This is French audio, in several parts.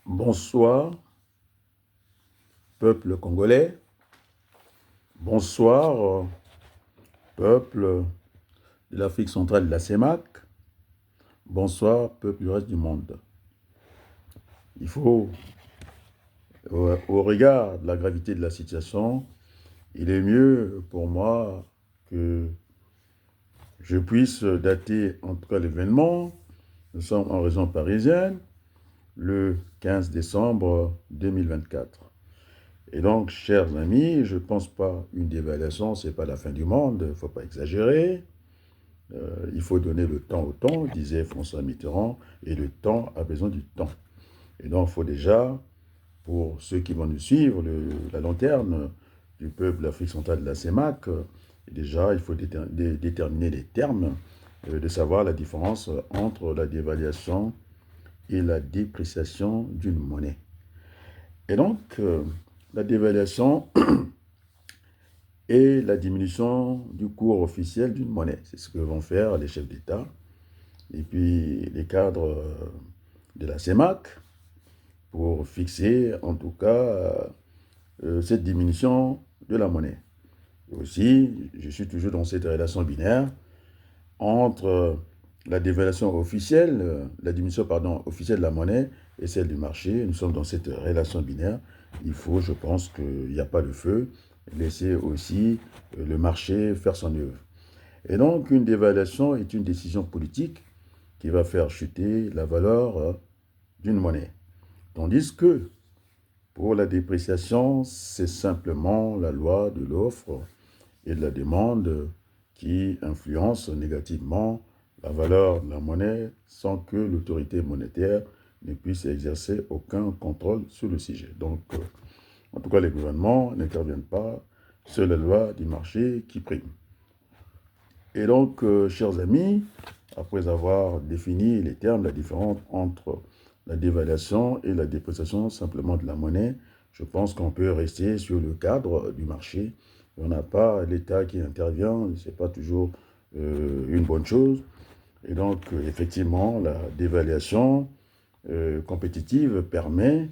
Bonsoir, peuple congolais. Bonsoir, peuple de l'Afrique centrale de la CEMAC. Bonsoir, peuple du reste du monde. Il faut, au regard de la gravité de la situation, il est mieux pour moi que je puisse dater en tout cas l'événement. Nous sommes en région parisienne, le 15 décembre 2024. Et donc, chers amis, je ne pense pas une dévaluation, ce n'est pas la fin du monde, il ne faut pas exagérer. Il faut donner le temps au temps, disait François Mitterrand, et le temps a besoin du temps. Et donc, il faut déjà, pour ceux qui vont nous suivre, la lanterne du peuple de l'Afrique centrale de la CEMAC, déjà, il faut déterminer les termes, de savoir la différence entre la dévaluation et la dépréciation d'une monnaie. Et donc, la dévaluation et la diminution du cours officiel d'une monnaie. C'est ce que vont faire les chefs d'État et puis les cadres de la CEMAC pour fixer en tout cas cette diminution de la monnaie. Et aussi, je suis toujours dans cette relation binaire entre la dévaluation officielle, la diminution officielle de la monnaie et celle du marché. Nous sommes dans cette relation binaire. Il faut, je pense qu'il n'y a pas de feu, laisser aussi le marché faire son œuvre. Et donc, une dévaluation est une décision politique qui va faire chuter la valeur d'une monnaie. Tandis que pour la dépréciation, c'est simplement la loi de l'offre et de la demande qui influence négativement la valeur de la monnaie sans que l'autorité monétaire ne puisse exercer aucun contrôle sur le sujet. Donc, en tout cas, les gouvernements n'interviennent pas, c'est la loi du marché qui prime. Et donc, chers amis, après avoir défini les termes, la différence entre la dévaluation et la dépréciation simplement de la monnaie, je pense qu'on peut rester sur le cadre du marché. On n'a pas l'État qui intervient, ce n'est pas toujours une bonne chose. Et donc, effectivement, la dévaluation compétitive permet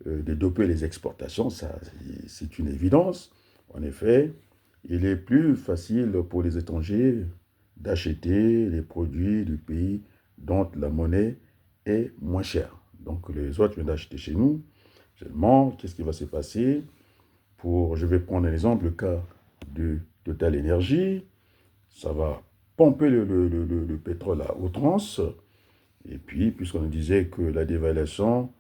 de doper les exportations, ça c'est une évidence. En effet, il est plus facile pour les étrangers d'acheter les produits du pays dont la monnaie est moins chère. Donc les autres viennent d'acheter chez nous. Seulement, qu'est-ce qui va se passer je vais prendre un exemple, le cas de Total Energy. Ça va pomper le pétrole à outrance. Et puis, puisqu'on nous disait que la dévaluation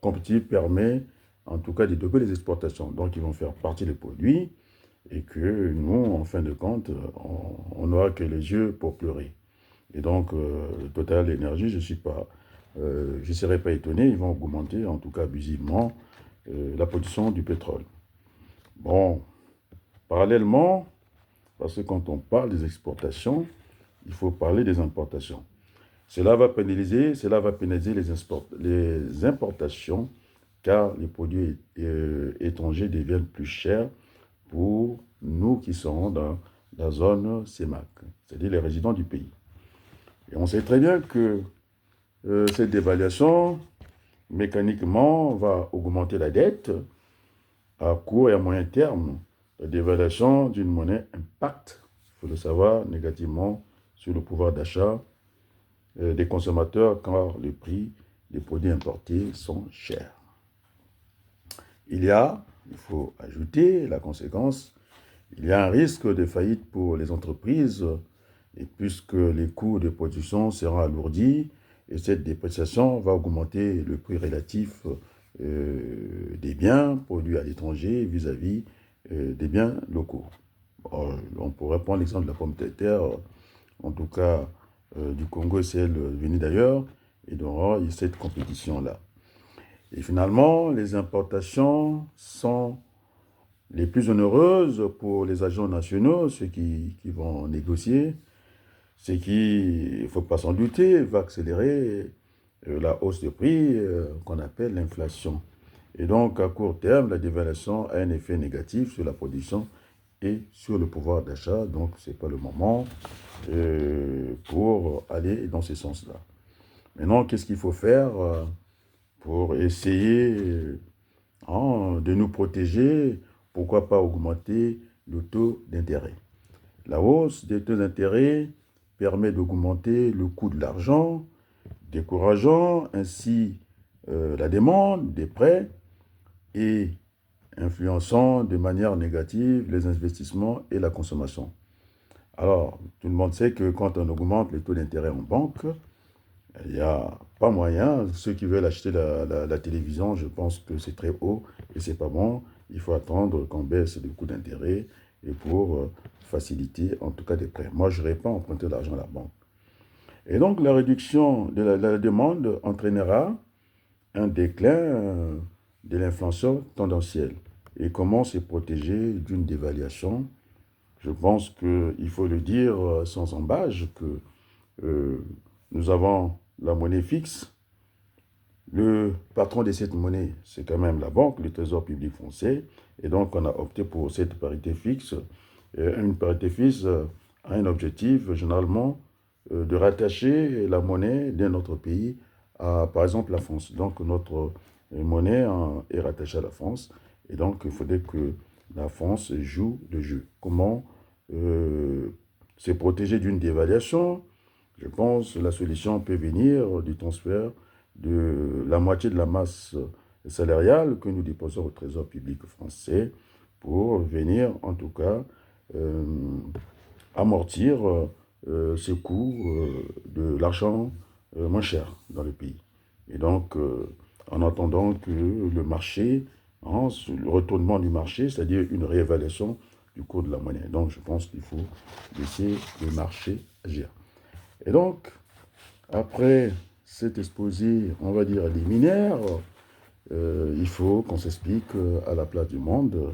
compétitive permet en tout cas de doper les exportations. Donc, ils vont faire partie des produits et que nous, en fin de compte, on n'aura que les yeux pour pleurer. Et donc, Total Énergie, je ne serais pas étonné, ils vont augmenter, en tout cas abusivement, la production du pétrole. Bon, parallèlement, parce que quand on parle des exportations, il faut parler des importations. Cela va pénaliser les importations car les produits étrangers deviennent plus chers pour nous qui sommes dans la zone CEMAC, c'est-à-dire les résidents du pays. Et on sait très bien que cette dévaluation, mécaniquement, va augmenter la dette à court et à moyen terme. La dévaluation d'une monnaie impacte, il faut le savoir, négativement sur le pouvoir d'achat des consommateurs car les prix des produits importés sont chers. Il faut ajouter la conséquence, il y a un risque de faillite pour les entreprises et puisque les coûts de production seront alourdis et cette dépréciation va augmenter le prix relatif des biens produits à l'étranger vis-à-vis des biens locaux. On pourrait prendre l'exemple de la pomme de terre, en tout cas du Congo, c'est elle venue d'ailleurs, et donc il y a cette compétition-là. Et finalement, les importations sont les plus onéreuses pour les agents nationaux, ceux qui vont négocier, ce qui, il ne faut pas s'en douter, va accélérer la hausse de prix qu'on appelle l'inflation. Et donc, à court terme, la dévaluation a un effet négatif sur la production et sur le pouvoir d'achat. Donc, ce n'est pas le moment pour aller dans ce sens-là. Maintenant, qu'est-ce qu'il faut faire pour essayer de nous protéger, pourquoi pas augmenter le taux d'intérêt. La hausse des taux d'intérêt permet d'augmenter le coût de l'argent, décourageant ainsi la demande des prêts et influençant de manière négative les investissements et la consommation. Alors, tout le monde sait que quand on augmente les taux d'intérêt en banque, il n'y a pas moyen. Ceux qui veulent acheter la télévision, je pense que c'est très haut et c'est pas bon. Il faut attendre qu'on baisse le coût d'intérêt et pour faciliter en tout cas des prêts. Moi, je n'aurais pas emprunté l'argent à la banque. Et donc, la réduction de la demande entraînera un déclin de l'inflation tendancielle. Et comment se protéger d'une dévaluation? Je pense qu'il faut le dire sans embâche que nous avons la monnaie fixe. Le patron de cette monnaie, c'est quand même la banque, le Trésor public français. Et donc, on a opté pour cette parité fixe. Une parité fixe a un objectif, généralement, de rattacher la monnaie d'un autre pays à, par exemple, la France. Donc, notre monnaie est rattachée à la France. Et donc, il faudrait que la France joue le jeu. Comment se protéger d'une dévaluation? Je pense que la solution peut venir du transfert de la moitié de la masse salariale que nous déposons au Trésor public français pour venir, en tout cas, amortir ce coût de l'argent moins cher dans le pays. Et donc, en attendant que le marché, le retournement du marché, c'est-à-dire une réévaluation du cours de la monnaie. Donc, je pense qu'il faut laisser le marché agir. Et donc, après cet exposé, on va dire, liminaire, il faut qu'on s'explique à la place du monde.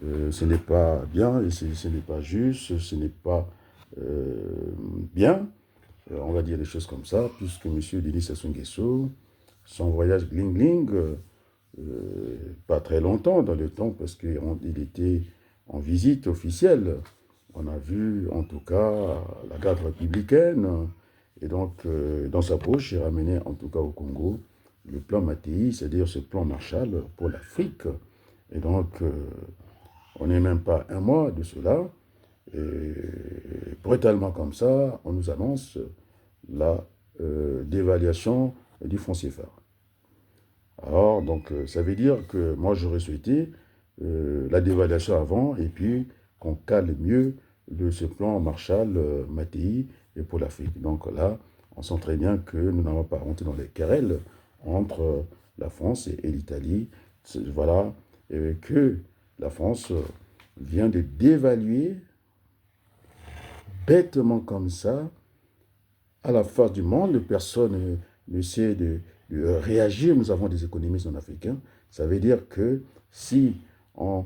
Ce n'est pas bien, et ce n'est pas juste, ce n'est pas bien. On va dire des choses comme ça, puisque M. Denis Sassou Nguesso, son voyage gling-gling, pas très longtemps dans le temps, parce qu'il était en visite officielle. On a vu, en tout cas, la garde républicaine. Et donc, dans sa poche, il ramenait, en tout cas au Congo, le plan Mattei, c'est-à-dire ce plan Marshall pour l'Afrique. Et donc, on n'est même pas un mois de cela. Et brutalement comme ça, on nous annonce la dévaluation du franc CFA. Alors, donc, ça veut dire que moi, j'aurais souhaité la dévaluation avant et puis qu'on cale mieux ce plan Marshall Mattei et pour l'Afrique. Donc là, on sent très bien que nous n'allons pas rentrer dans les querelles entre la France et l'Italie. Voilà, que la France vient de dévaluer bêtement comme ça à la face du monde. Personne ne sait de réagir. Nous avons des économistes en africains. Ça veut dire que si on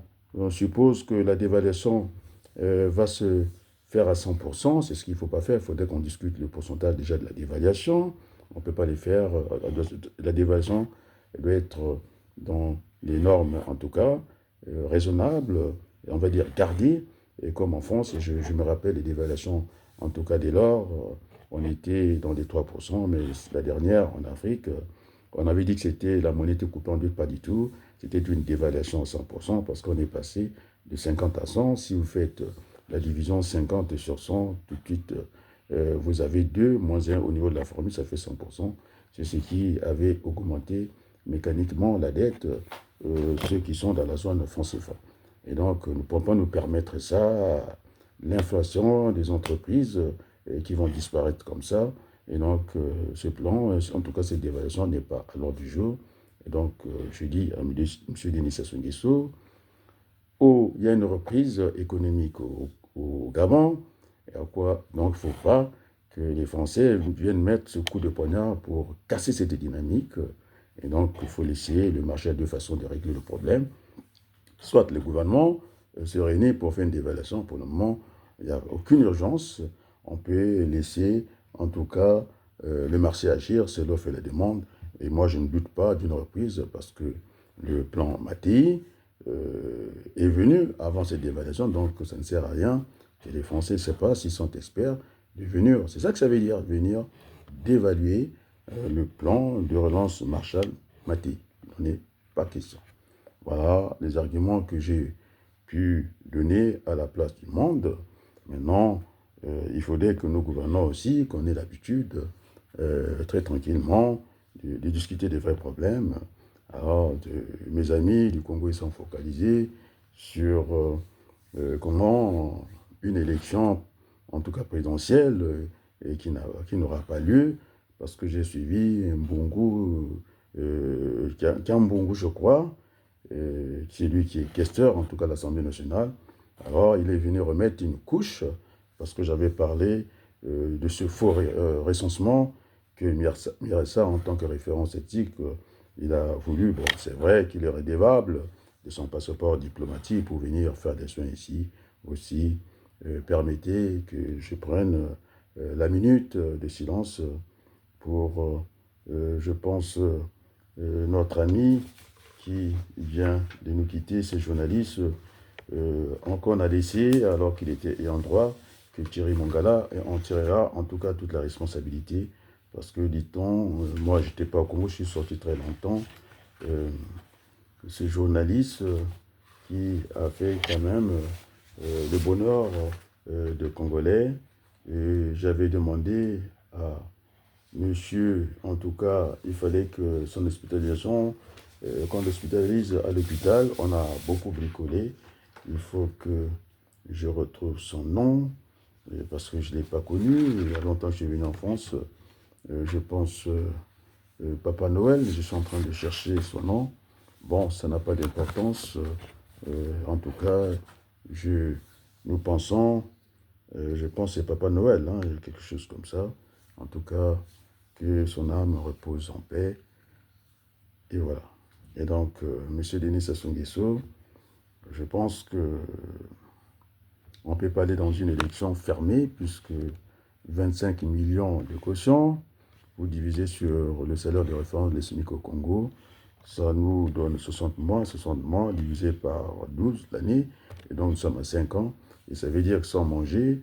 suppose que la dévaluation va se faire à 100%, c'est ce qu'il ne faut pas faire. Il faudrait qu'on discute le pourcentage déjà de la dévaluation. On ne peut pas les faire. La dévaluation doit être dans les normes, en tout cas, raisonnables, on va dire gardées. Et comme en France, je me rappelle les dévaluations, en tout cas dès lors, on était dans les 3%, mais la dernière, en Afrique, on avait dit que c'était la monnaie était coupée en deux, pas du tout. C'était une dévaluation à 100% parce qu'on est passé de 50 à 100. Si vous faites la division 50 sur 100, tout de suite, vous avez 2 moins 1 au niveau de la formule, ça fait 100%. C'est ce qui avait augmenté mécaniquement la dette, ceux qui sont dans la zone franc CFA. Et donc, nous ne pouvons pas nous permettre ça, l'inflation des entreprises qui vont disparaître comme ça. Et donc, ce plan, en tout cas, cette dévaluation n'est pas à l'ordre du jour. Et donc, je dis à M. Denis Sassou Nguesso, il y a une reprise économique au Gabon, et à quoi, donc, il ne faut pas que les Français viennent mettre ce coup de poignard pour casser cette dynamique. Et donc, il faut laisser le marché à deux façons de régler le problème. Soit le gouvernement se réunit pour faire une dévaluation. Pour le moment, il n'y a aucune urgence. On peut laisser, en tout cas, le marché agir, c'est l'offre et la demande. Et moi, je ne doute pas d'une reprise parce que le plan Mattei est venu avant cette dévaluation, donc ça ne sert à rien. Et les Français, je ne sais pas s'ils sont experts de venir. C'est ça que ça veut dire, venir d'évaluer le plan de relance Marshall maté. Il n'en est pas question. Voilà les arguments que j'ai pu donner à la place du monde. Maintenant, il faudrait que nos gouvernants aussi, qu'on ait l'habitude, très tranquillement, de discuter des vrais problèmes. Alors, mes amis du Congo, ils sont focalisés sur comment une élection, en tout cas présidentielle, et qui n'aura pas lieu, parce que j'ai suivi Mbongo, Mbongo, je crois, c'est lui qui est questeur, en tout cas, de l'Assemblée nationale. Alors, il est venu remettre une couche, parce que j'avais parlé de ce faux recensement que Miressa, en tant que référence éthique, il a voulu. Bon, c'est vrai qu'il est redevable de son passeport diplomatique pour venir faire des soins ici aussi. Permettez que je prenne la minute de silence pour, je pense, notre ami qui vient de nous quitter, ces journalistes, qu'on a laissé, alors qu'il était ayant droit, que Thierry Mongala en tirera en tout cas toute la responsabilité. Parce que, dit-on, moi je n'étais pas au Congo, je suis sorti très longtemps. Ce journaliste qui a fait quand même le bonheur de Congolais. Et j'avais demandé à monsieur, en tout cas, il fallait que son hospitalisation, qu'on l'hospitalise à l'hôpital, on a beaucoup bricolé. Il faut que je retrouve son nom, parce que je ne l'ai pas connu. Il y a longtemps que je suis venu en France. Je pense Papa Noël, je suis en train de chercher son nom. Bon, ça n'a pas d'importance. En tout cas, nous pensons, je pense que c'est Papa Noël, hein, quelque chose comme ça. En tout cas, que son âme repose en paix. Et voilà. Et donc, M. Denis Sassou Nguesso, je pense que on ne peut pas aller dans une élection fermée, puisque 25 millions de caution, vous divisez sur le salaire de référence, le SMIC au Congo, ça nous donne 60 mois divisé par 12 l'année, et donc nous sommes à 5 ans, et ça veut dire que sans manger,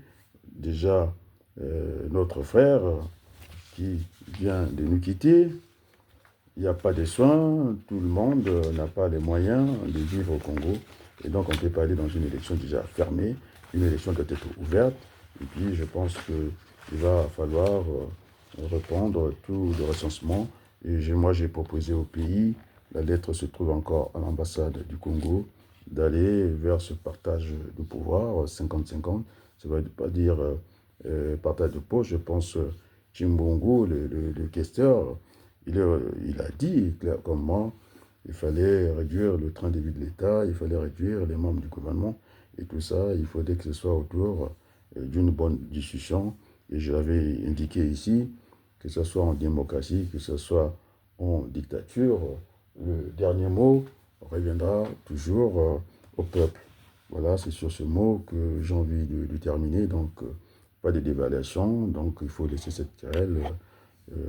déjà, notre frère qui vient de nous quitter, il n'y a pas de soins, tout le monde n'a pas les moyens de vivre au Congo, et donc on ne peut pas aller dans une élection déjà fermée, une élection doit être ouverte, et puis je pense qu'il va falloir répondre tout le recensement, et moi j'ai proposé au pays, la lettre se trouve encore à l'ambassade du Congo, d'aller vers ce partage de pouvoir, 50-50, ça ne veut pas dire partage de poste, je pense Chimbongo, le questeur, il a dit clairement il fallait réduire le train de vie de l'État, il fallait réduire les membres du gouvernement, et tout ça, il faudrait que ce soit autour d'une bonne discussion. Et je l'avais indiqué ici, que ce soit en démocratie, que ce soit en dictature, le dernier mot reviendra toujours au peuple. Voilà, c'est sur ce mot que j'ai envie de terminer. Donc, pas de dévaluation. Donc, il faut laisser cette querelle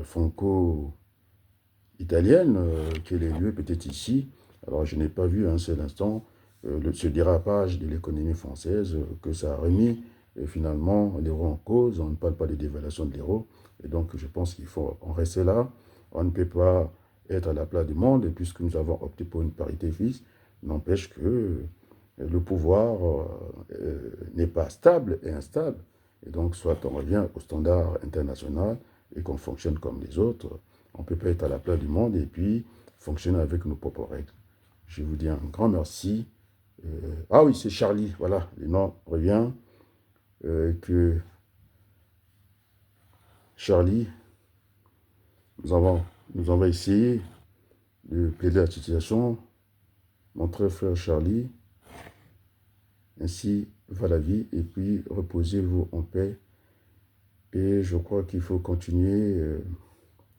franco-italienne qui ait lieu peut-être ici. Alors, je n'ai pas vu un seul instant ce dérapage de l'économie française que ça a remis finalement l'euro en cause. On ne parle pas de dévaluation de l'euro. Et donc, je pense qu'il faut en rester là. On ne peut pas être à la place du monde, puisque nous avons opté pour une parité fixe. N'empêche que le pouvoir n'est pas stable et instable. Et donc, soit on revient au standard international et qu'on fonctionne comme les autres. On ne peut pas être à la place du monde et puis fonctionner avec nos propres règles. Je vous dis un grand merci. Ah oui, c'est Charlie, voilà, le nom revient. Que Charlie, nous avons essayé de plaider la situation. Mon très frère Charlie, ainsi va la vie, et puis reposez-vous en paix. Et je crois qu'il faut continuer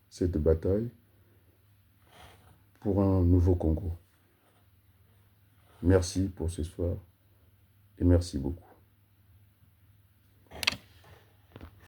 cette bataille pour un nouveau Congo. Merci pour ce soir et merci beaucoup.